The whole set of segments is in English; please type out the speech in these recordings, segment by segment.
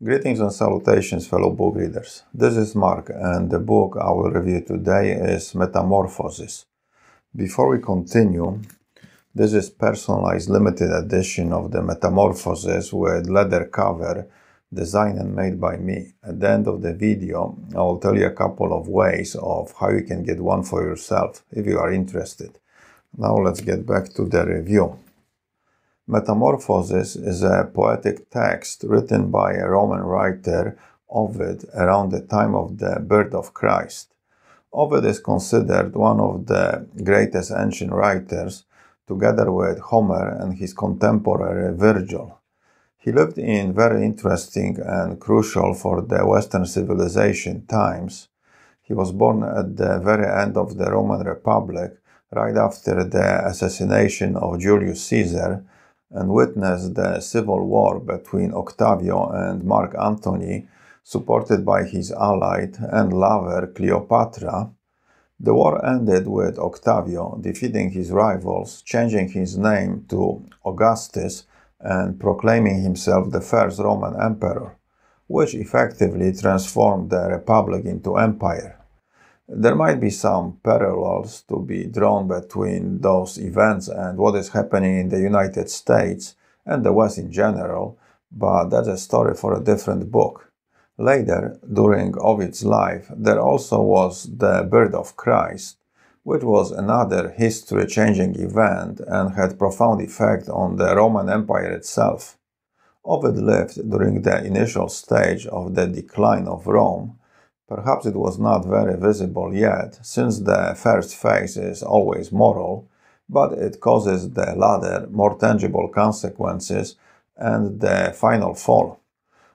Greetings and salutations, fellow book readers. This is Mark, and the book I will review today is Metamorphoses. Before we continue, this is personalized limited edition of the Metamorphoses with leather cover, designed and made by me. At the end of the video, I will tell you a couple of ways of how you can get one for yourself if you are interested. Now let's get back to the review. Metamorphoses is a poetic text written by a Roman writer, Ovid, around the time of the birth of Christ. Ovid is considered one of the greatest ancient writers, together with Homer and his contemporary Virgil. He lived in very interesting and crucial for the Western civilization times. He was born at the very end of the Roman Republic, right after the assassination of Julius Caesar, and witnessed the civil war between Octavio and Mark Antony, supported by his ally and lover Cleopatra. The war ended with Octavio defeating his rivals, changing his name to Augustus, and proclaiming himself the first Roman emperor, which effectively transformed the republic into empire. There might be some parallels to be drawn between those events and what is happening in the United States and the West in general, but that's a story for a different book. Later, during Ovid's life, there also was the birth of Christ, which was another history-changing event and had profound effect on the Roman Empire itself. Ovid lived during the initial stage of the decline of Rome. Perhaps it was not very visible yet, since the first phase is always moral, but it causes the latter more tangible consequences and the final fall.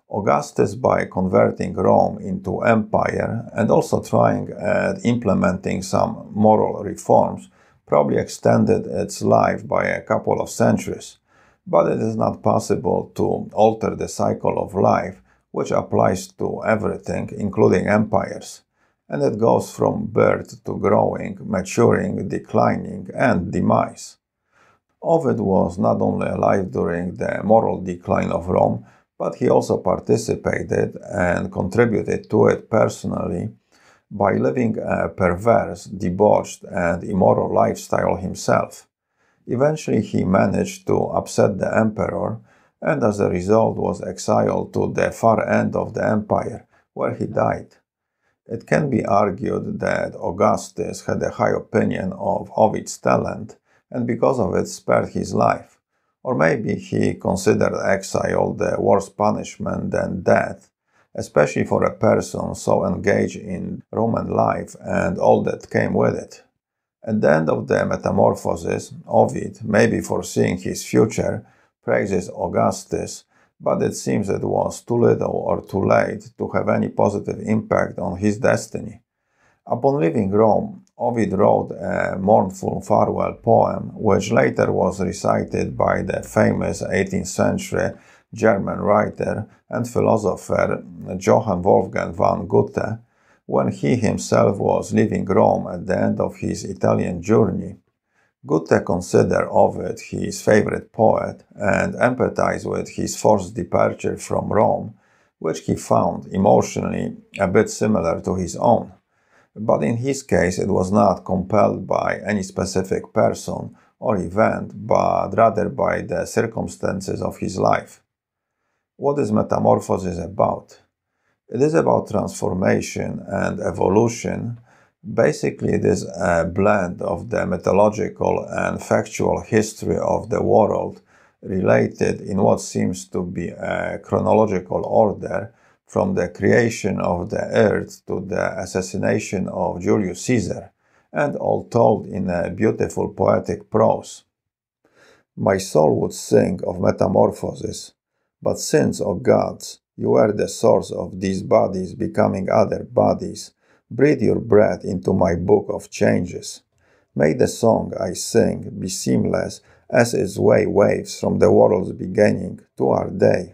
Augustus, by converting Rome into empire and also trying at implementing some moral reforms, probably extended its life by a couple of centuries. But it is not possible to alter the cycle of life, which applies to everything, including empires, and it goes from birth to growing, maturing, declining, and demise. Ovid was not only alive during the moral decline of Rome, but he also participated and contributed to it personally by living a perverse, debauched, and immoral lifestyle himself. Eventually, he managed to upset the emperor, and as a result was exiled to the far end of the empire, where he died. It can be argued that Augustus had a high opinion of Ovid's talent, and because of it spared his life. Or maybe he considered exile the worse punishment than death, especially for a person so engaged in Roman life and all that came with it. At the end of the Metamorphoses, Ovid, maybe foreseeing his future, praises Augustus, but it seems it was too little or too late to have any positive impact on his destiny. Upon leaving Rome, Ovid wrote a mournful farewell poem, which later was recited by the famous 18th century German writer and philosopher Johann Wolfgang von Goethe, when he himself was leaving Rome at the end of his Italian journey. Goethe considered Ovid his favorite poet and empathized with his forced departure from Rome, which he found emotionally a bit similar to his own. But in his case, it was not compelled by any specific person or event, but rather by the circumstances of his life. What is Metamorphosis about? It is about transformation and evolution. Basically, it is a blend of the mythological and factual history of the world, related in what seems to be a chronological order, from the creation of the earth to the assassination of Julius Caesar, and all told in a beautiful poetic prose. My soul would sing of metamorphosis, but since, O gods, you are the source of these bodies becoming other bodies, breathe your breath into my book of changes. May the song I sing be seamless as its waves from the world's beginning to our day.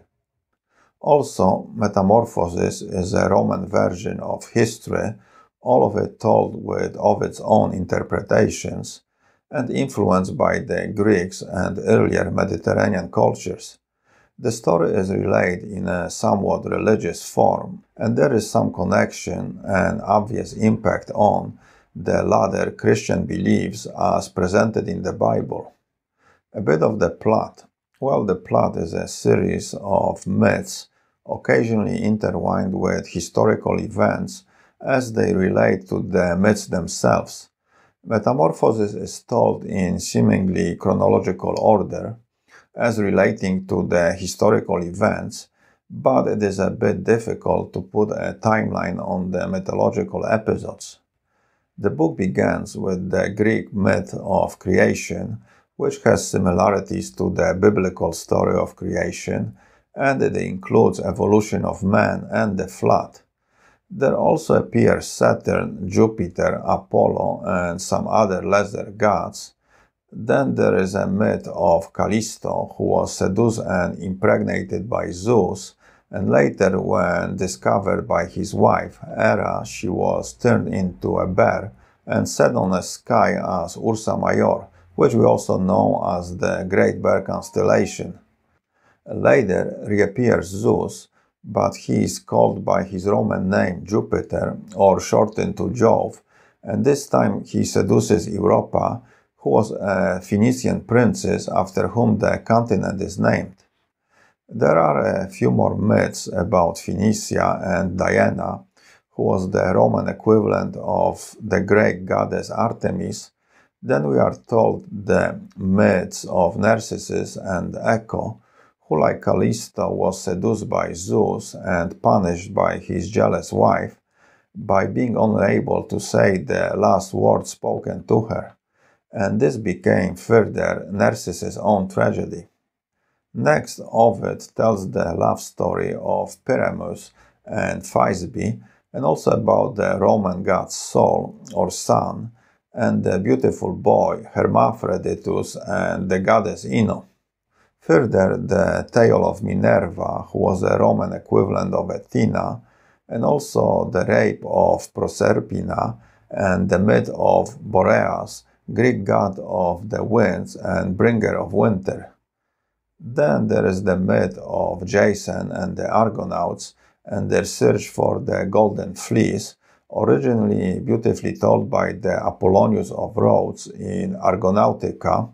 Also, Metamorphoses is a Roman version of history, all of it told with Ovid's own interpretations, and influenced by the Greeks and earlier Mediterranean cultures. The story is relayed in a somewhat religious form, and there is some connection and obvious impact on the latter Christian beliefs as presented in the Bible. A bit of the plot. Well, the plot is a series of myths, occasionally intertwined with historical events as they relate to the myths themselves. Metamorphoses is told in seemingly chronological order, as relating to the historical events, but it is a bit difficult to put a timeline on the mythological episodes. The book begins with the Greek myth of creation, which has similarities to the biblical story of creation, and it includes evolution of man and the flood. There also appear Saturn, Jupiter, Apollo, and some other lesser gods. Then there is a myth of Callisto, who was seduced and impregnated by Zeus, and later, when discovered by his wife, Hera, she was turned into a bear and set on a sky as Ursa Major, which we also know as the Great Bear constellation. Later reappears Zeus, but he is called by his Roman name Jupiter, or shortened to Jove, and this time he seduces Europa, who was a Phoenician princess after whom the continent is named. There are a few more myths about Phoenicia and Diana, who was the Roman equivalent of the Greek goddess Artemis. Then we are told the myths of Narcissus and Echo, who, like Callisto, was seduced by Zeus and punished by his jealous wife by being unable to say the last word spoken to her, and this became further Narcissus' own tragedy. Next, Ovid tells the love story of Pyramus and Thisbe, and also about the Roman god Sol, or Sun, and the beautiful boy Hermaphroditus and the goddess Ino. Further, the tale of Minerva, who was the Roman equivalent of Athena, and also the rape of Proserpina, and the myth of Boreas, Greek god of the winds and bringer of winter. Then there is the myth of Jason and the Argonauts and their search for the golden fleece, originally beautifully told by the Apollonius of Rhodes in Argonautica,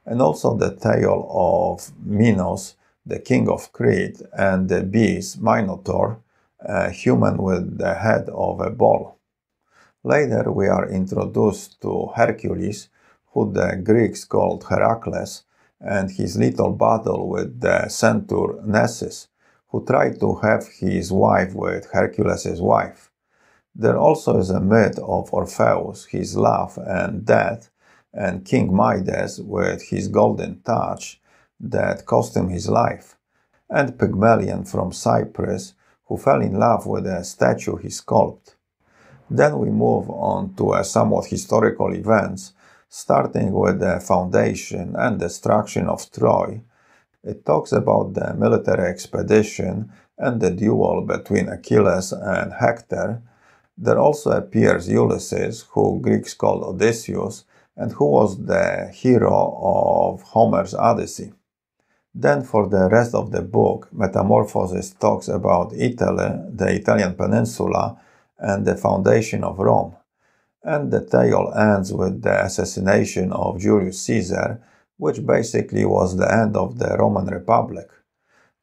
and also the tale of Minos, the king of Crete, and the beast Minotaur, a human with the head of a bull. Later we are introduced to Hercules, who the Greeks called Heracles, and his little battle with the centaur Nessus, who tried to have his wife with Hercules' wife. There also is a myth of Orpheus, his love and death, and King Midas with his golden touch that cost him his life, and Pygmalion from Cyprus, who fell in love with a statue he sculpted. Then we move on to a somewhat historical events, starting with the foundation and destruction of Troy. It talks about the military expedition and the duel between Achilles and Hector. There also appears Ulysses, who Greeks called Odysseus, and who was the hero of Homer's Odyssey. Then for the rest of the book, Metamorphoses talks about Italy, the Italian peninsula, and the foundation of Rome. And the tale ends with the assassination of Julius Caesar, which basically was the end of the Roman Republic.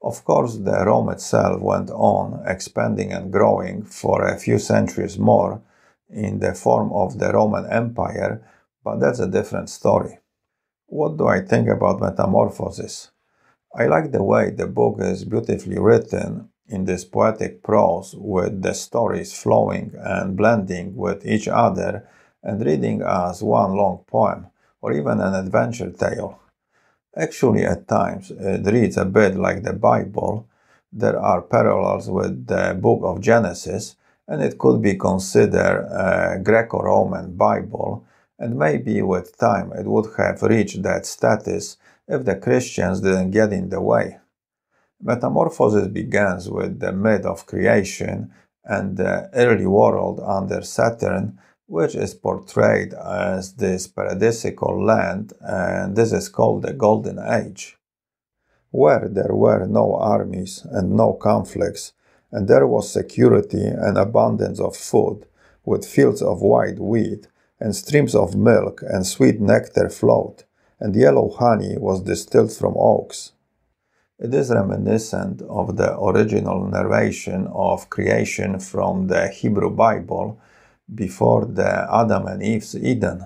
Of course, the Rome itself went on expanding and growing for a few centuries more in the form of the Roman Empire, but that's a different story. What do I think about Metamorphoses? I like the way the book is beautifully written in this poetic prose, with the stories flowing and blending with each other and reading as one long poem or even an adventure tale. Actually, at times, it reads a bit like the Bible. There are parallels with the book of Genesis, and it could be considered a Greco-Roman Bible, and maybe with time it would have reached that status if the Christians didn't get in the way. Metamorphosis begins with the myth of creation and the early world under Saturn, which is portrayed as this paradisical land, and this is called the Golden Age. where there were no armies and no conflicts, and there was security and abundance of food, with fields of white wheat, and streams of milk and sweet nectar flowed, and yellow honey was distilled from oaks. It is reminiscent of the original narration of creation from the Hebrew Bible before the Adam and Eve's Eden.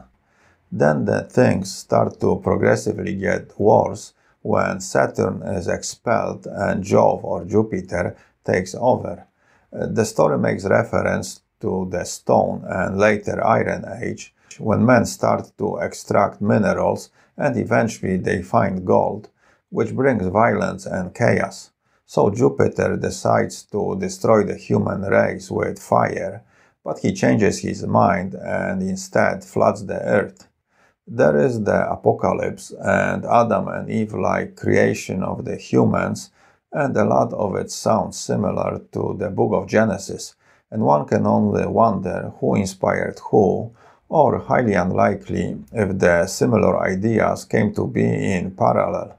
Then the things start to progressively get worse when Saturn is expelled and Jove or Jupiter takes over. The story makes reference to the Stone and later Iron Age, when men start to extract minerals and eventually they find gold, which brings violence and chaos. So Jupiter decides to destroy the human race with fire, but he changes his mind and instead floods the earth. There is the apocalypse and Adam and Eve-like creation of the humans, and a lot of it sounds similar to the book of Genesis, and one can only wonder who inspired who, or highly unlikely if the similar ideas came to be in parallel.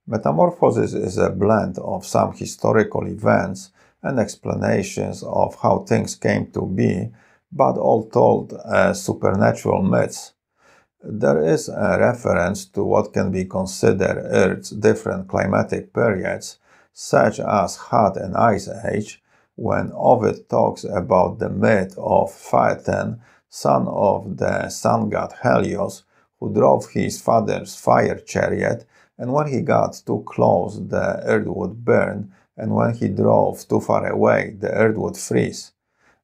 Metamorphosis is a blend of some historical events and explanations of how things came to be, but all told as supernatural myths. There is a reference to what can be considered Earth's different climatic periods, such as Hot and Ice Age, when Ovid talks about the myth of Phaethon, son of the sun god Helios, who drove his father's fire chariot, and when he got too close, the earth would burn, and when he drove too far away, the earth would freeze.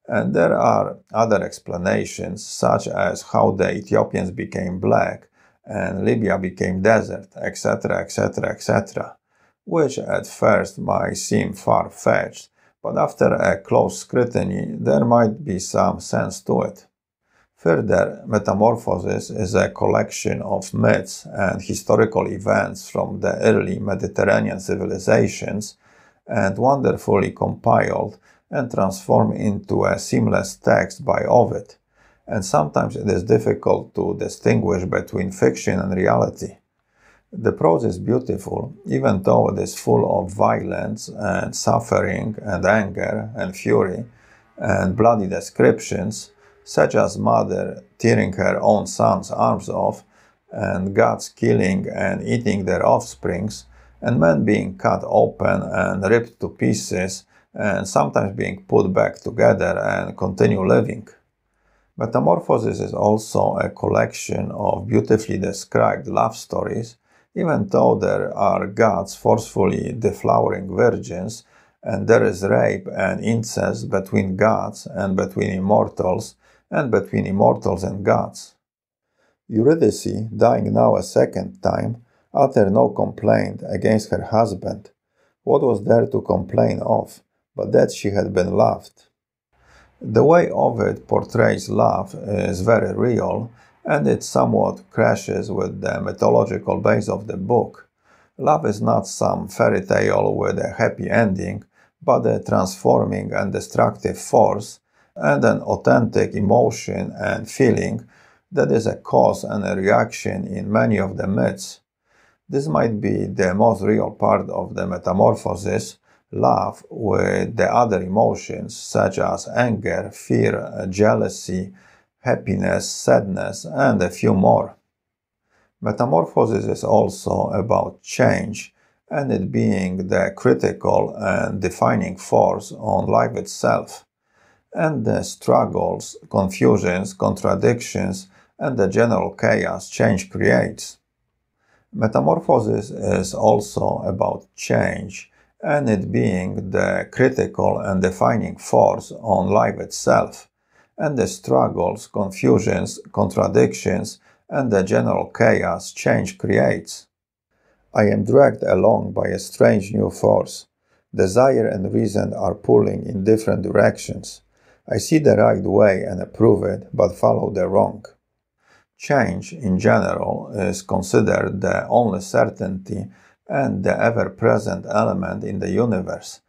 And there are other explanations, such as how the Ethiopians became black and Libya became desert, etc., etc., etc., which at first might seem far-fetched, but after a close scrutiny, there might be some sense to it. Further, Metamorphoses is a collection of myths and historical events from the early Mediterranean civilizations, and wonderfully compiled and transformed into a seamless text by Ovid, and sometimes it is difficult to distinguish between fiction and reality. The prose is beautiful, even though it is full of violence and suffering and anger and fury and bloody descriptions, such as mother tearing her own son's arms off, and gods killing and eating their offsprings, and men being cut open and ripped to pieces, and sometimes being put back together and continue living. Metamorphosis is also a collection of beautifully described love stories, even though there are gods forcefully deflowering virgins, and there is rape and incest between gods and between immortals, and between immortals and gods. Eurydice, dying now a second time, uttered no complaint against her husband. What was there to complain of, but that she had been loved? The way Ovid portrays love is very real, and it somewhat crashes with the mythological base of the book. Love is not some fairy tale with a happy ending, but a transforming and destructive force, and an authentic emotion and feeling that is a cause and a reaction in many of the myths. This might be the most real part of the metamorphosis, love, with the other emotions such as anger, fear, jealousy, happiness, sadness, and a few more. Metamorphosis is also about change, and it being the critical and defining force on life itself, and the struggles, confusions, contradictions, and the general chaos change creates. Metamorphosis is also about change, and it being the critical and defining force on life itself, and the struggles, confusions, contradictions, and the general chaos change creates. I am dragged along by a strange new force. Desire and reason are pulling in different directions. I see the right way and approve it, but follow the wrong. Change, in general, is considered the only certainty and the ever-present element in the universe.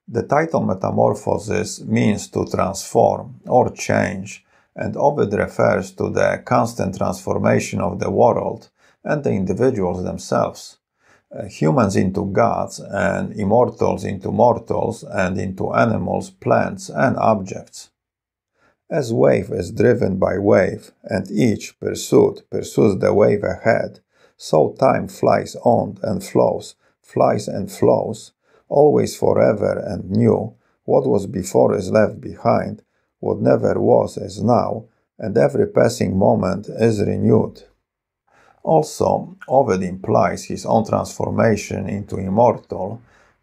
The title Metamorphosis means to transform or change, and Ovid refers to the constant transformation of the world and the individuals themselves. humans into gods, and immortals into mortals, and into animals, plants, and objects. As wave is driven by wave, and each pursues the wave ahead, so time flies on and flows, always forever and new. What was before is left behind, what never was is now, and every passing moment is renewed. Also, Ovid implies his own transformation into immortal,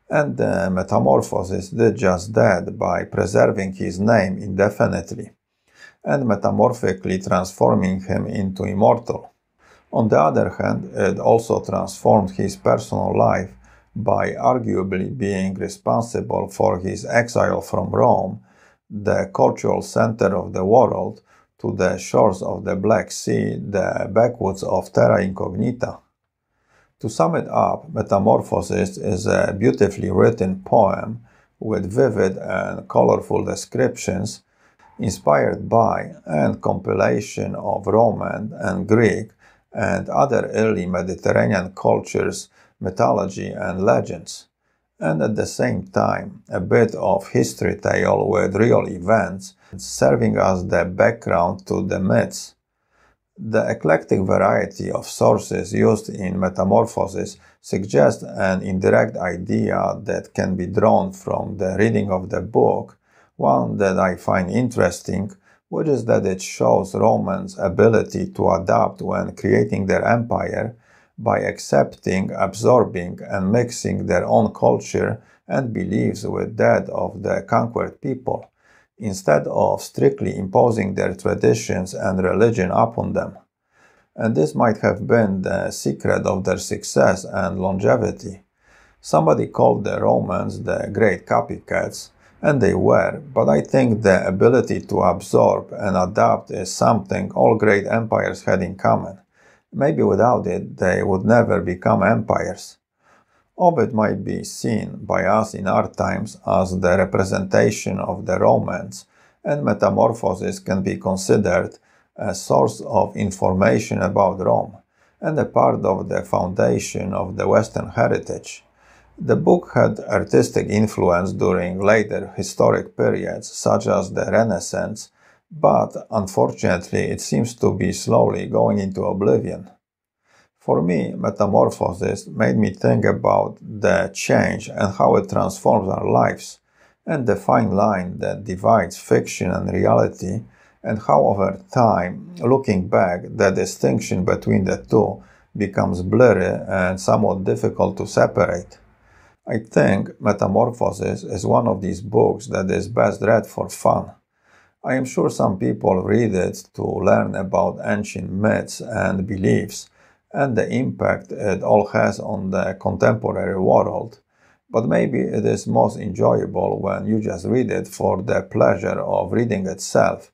and the Metamorphoses did just that by preserving his name indefinitely, and metamorphically transforming him into immortal. On the other hand, it also transformed his personal life by arguably being responsible for his exile from Rome, the cultural center of the world, to the shores of the Black Sea, the backwoods of Terra Incognita. To sum it up, Metamorphoses is a beautifully written poem with vivid and colorful descriptions inspired by and compilation of Roman and Greek and other early Mediterranean cultures, mythology, and legends, and at the same time a bit of history tale with real events serving as the background to the myths. The eclectic variety of sources used in Metamorphoses suggests an indirect idea that can be drawn from the reading of the book, one that I find interesting, which is that it shows Romans' ability to adapt when creating their empire by accepting, absorbing, and mixing their own culture and beliefs with that of the conquered people, instead of strictly imposing their traditions and religion upon them. And this might have been the secret of their success and longevity. Somebody called the Romans the great copycats, and they were, but I think the ability to absorb and adapt is something all great empires had in common. Maybe without it, they would never become empires. Ovid might be seen by us in our times as the representation of the Romans, and Metamorphoses can be considered a source of information about Rome, and a part of the foundation of the Western heritage. The book had artistic influence during later historic periods, such as the Renaissance, but unfortunately it seems to be slowly going into oblivion. For me, Metamorphoses made me think about the change and how it transforms our lives, and the fine line that divides fiction and reality, and how over time, looking back, the distinction between the two becomes blurry and somewhat difficult to separate. I think Metamorphoses is one of these books that is best read for fun. I am sure some people read it to learn about ancient myths and beliefs, and the impact it all has on the contemporary world, but maybe it is most enjoyable when you just read it for the pleasure of reading itself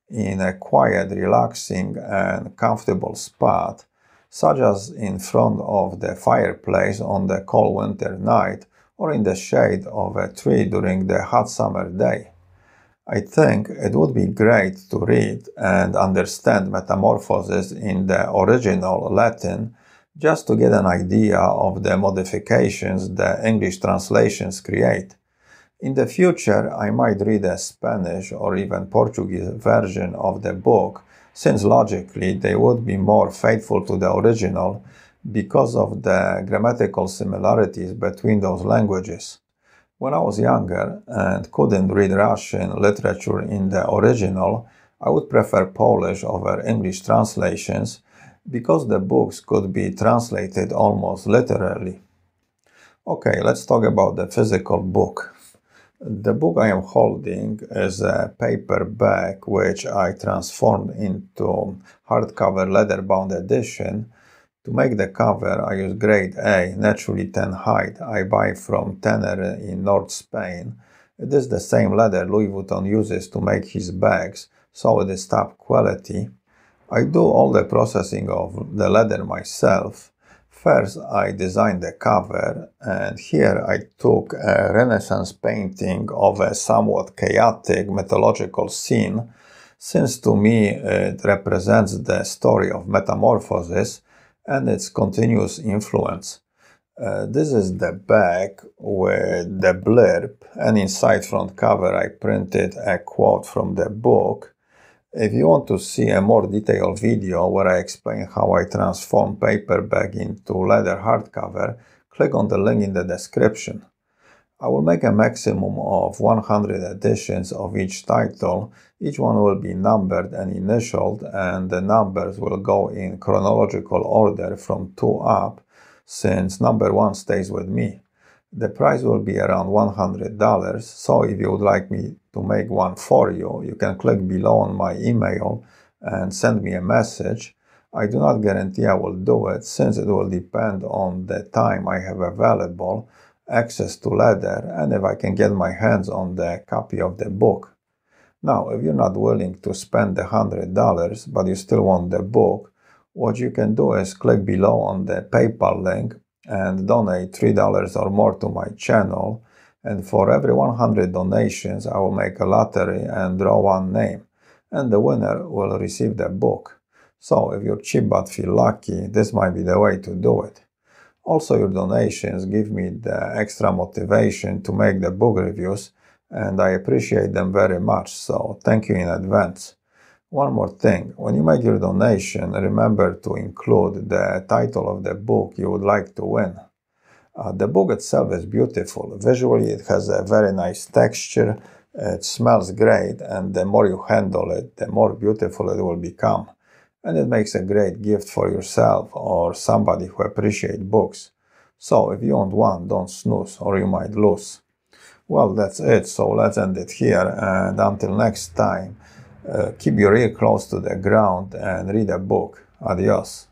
in a quiet, relaxing, and comfortable spot, such as in front of the fireplace on the cold winter night or in the shade of a tree during the hot summer day. I think it would be great to read and understand Metamorphoses in the original Latin just to get an idea of the modifications the English translations create. In the future, I might read a Spanish or even Portuguese version of the book, since logically they would be more faithful to the original because of the grammatical similarities between those languages. When I was younger and couldn't read Russian literature in the original, I would prefer Polish over English translations because the books could be translated almost literally. Okay, let's talk about the physical book. The book I am holding is a paperback which I transformed into hardcover leather-bound edition. To make the cover, I use grade A, naturally tan hide I buy from Tanner in North Spain. It is the same leather Louis Vuitton uses to make his bags, so it is top quality. I do all the processing of the leather myself. First, I designed the cover, and here I took a Renaissance painting of a somewhat chaotic mythological scene, since to me it represents the story of Metamorphoses and its continuous influence. This is the back with the blurb, and inside front cover I printed a quote from the book. If you want to see a more detailed video where I explain how I transform paperback into leather hardcover, click on the link in the description. I will make a maximum of 100 editions of each title. Each one will be numbered and initialed, and the numbers will go in chronological order from 2 up, since number 1 stays with me. The price will be around $100, so if you would like me to make one for you, you can click below on my email and send me a message. I do not guarantee I will do it, since it will depend on the time I have available, access to leather, and if I can get my hands on the copy of the book. Now, if you're not willing to spend the $100, but you still want the book, what you can do is click below on the PayPal link and donate $3 or more to my channel, and for every 100 donations I will make a lottery and draw one name, and the winner will receive the book. So if you're cheap but feel lucky, this might be the way to do it. Also, your donations give me the extra motivation to make the book reviews, and I appreciate them very much, so thank you in advance. One more thing, when you make your donation, remember to include the title of the book you would like to win. The book itself is beautiful. Visually, it has a very nice texture, it smells great, and the more you handle it, the more beautiful it will become. And it makes a great gift for yourself or somebody who appreciates books. So if you want one, don't snooze or you might lose. Well, that's it, so let's end it here, and until next time, keep your ear close to the ground and read a book. Adios.